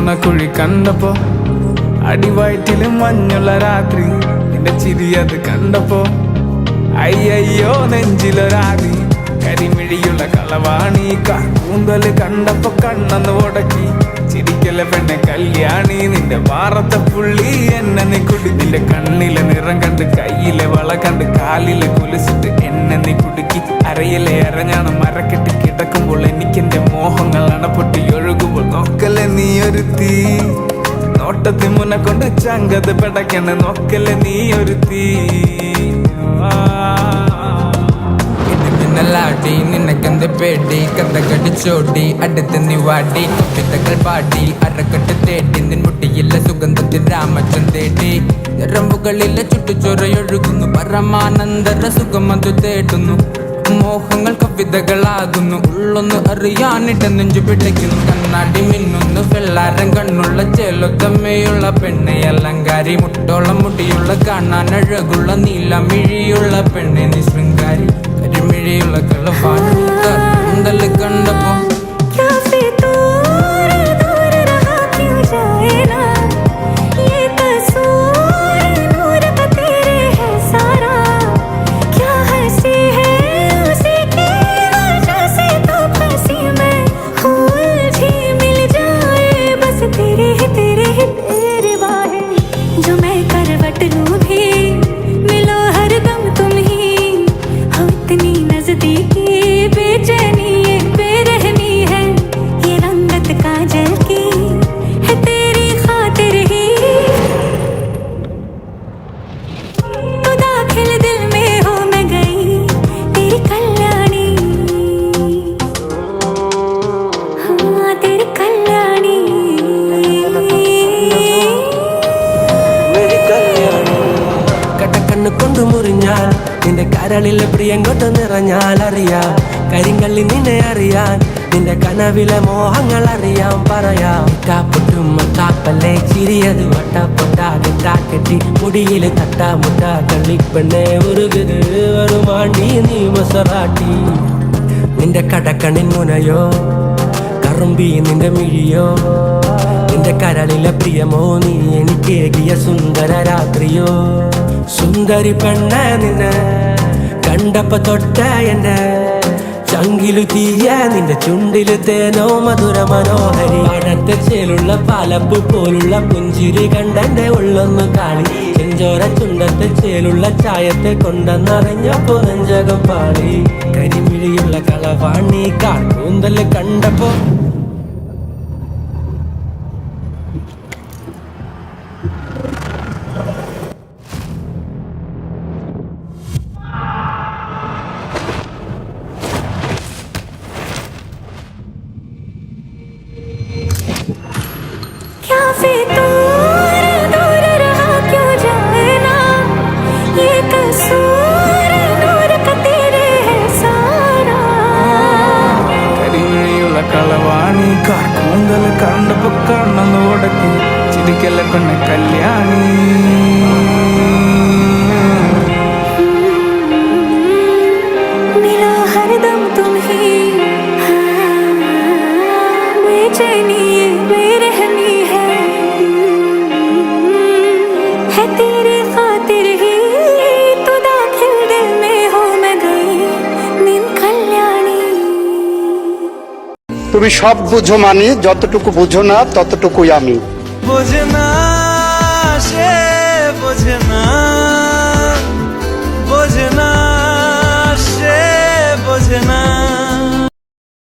നുണക്കുഴി കണ്ടപ്പോ, അടിവയറ്റില് മഞ്ഞുള്ള രാത്രി, നിന്റെ ചിരി അത് കണ്ടപ്പോ, അയ്യോ നെഞ്ചിലൊരാതി, കരിമിഴിയുള്ള കളവാണി, കൂന്തല് കണ്ടപ്പോ കണ്ണന്ന് ഉടക്കി, ചിരിക്കല പെണ്ണെ കല്യാണി, നിന്റെ വാറത്തെ പുള്ളി എന്നെ നീ കുടി, നിന്റെ കണ്ണിലെ നിറം കണ്ട്, കയ്യിലെ വള കണ്ട്, കാലിലെ കുലിച്ചിട്ട് എന്നെ നീ കുടുക്കി, അരയിലെ അരഞ്ഞാണ് മരക്കെട്ടി കിടക്കുമ്പോൾ എനിക്കെന്റെ മോഹങ്ങൾ അണപ്പൊട്ടി ഒഴുകുമ്പോൾ, നോക്കല്ലേ നീ ഒരു തീ, നോട്ടത്തി മുന്നെ കൊണ്ട് ചങ്കത് പെടക്കണ, നോക്കല്ലേ നീ ഒരു തീ. ലാടി നിനക്കെന്ത് പേടി, കഥ കടിച്ചോടി അടുത്ത് നീ വാടി, കവിതകൾ പാടി അരക്കെട്ട് തേടി, നിൻ മുട്ടിയിലെ സുഗന്ധത്തിൽ രാമച്ചൻ തേടി, ഞരമ്പുകളിലെ ചുട്ടുചൊറയൊഴുകുന്നു, പരമാനന്ദര സുഖമതു തേടുന്നു, മോഹങ്ങൾ കവിതകളാകുന്നു, ഉള്ളൊന്ന് അറിയാനിട നെഞ്ചു പിടിക്കുന്നു, കണ്ണാടി മിന്നുന്നു വെള്ളാരം കണ്ണുള്ള ചേലൊത്തമ്മയുള്ള പെണ്ണെ അലങ്കാരി, മുട്ടോളം മുടിയുള്ള കാണാൻ അഴകുള്ള നീലമിഴിയുള്ള പെണ്ണെ നീ ശൃംഗാരി, കരിമിഴിയുള്ള കളവാണ് കൂന്തല് കണ്ടപ്പോ. കൊണ്ടു മുറിഞ്ഞാൽ നിന്റെ കരളിലെ പ്രിയം കൊണ്ട് നിറഞ്ഞാൽ അറിയാം, കരിങ്കള്ളി നിന്നെ അറിയാൻ, നിന്റെ കനവിലെ മോഹങ്ങൾ അറിയാം, പറയാം. കാപ്പൊട്ടും കാപ്പല്ലേ ചിരിയത് വട്ടപ്പൊട്ടാകെ കാക്കെട്ടി, മുടിയില് തട്ടാമുട്ട കള്ളിപ്പെണ്ണെ ഉരുകത് വരുമാണ്ടി നീ മസറാട്ടി, നിന്റെ കടക്കണിൻ മുനയോ കറുമ്പി നിന്റെ മിഴിയോ, നിന്റെ കരളിലെ പ്രിയമോ നീ എനിക്കേകിയ സുന്ദര രാത്രിയോ, സുന്ദരി പെണ്ണെ നിന്നെ കണ്ടപ്പോ തൊട്ട എന്നെ ചങ്കിലു തീയ, നിന്റെ ചുണ്ടില് തേനോ മധുര മനോഹരി, പഴത്തെ ചേലുള്ള പാലപ്പു പോലുള്ള പുഞ്ചിരി കണ്ടെന്റെ ഉള്ളൊന്നു കാളി, ചെഞ്ചോര ചുണ്ടത്തെ ചേലുള്ള ചായത്തെ കൊണ്ടെന്നറിഞ്ഞപ്പോ നെഞ്ചകം പാടി, കരിമിഴിയുള്ള കളവാണി കൂന്തല് കണ്ടപ്പോ. കരിമിഴിയുള്ള കളവാണി, കൂന്തല് കണ്ടപ്പോ കണ്ണന്ന് ഉടക്കി, ചിരിക്കല പെണ്ണെ കല്യാണി. তুমি সব বুঝো মানি, যতটুকু বুঝো না ততটুকুই আমি। বোঝে না সে বোঝে না, বোঝে না সে বোঝে না।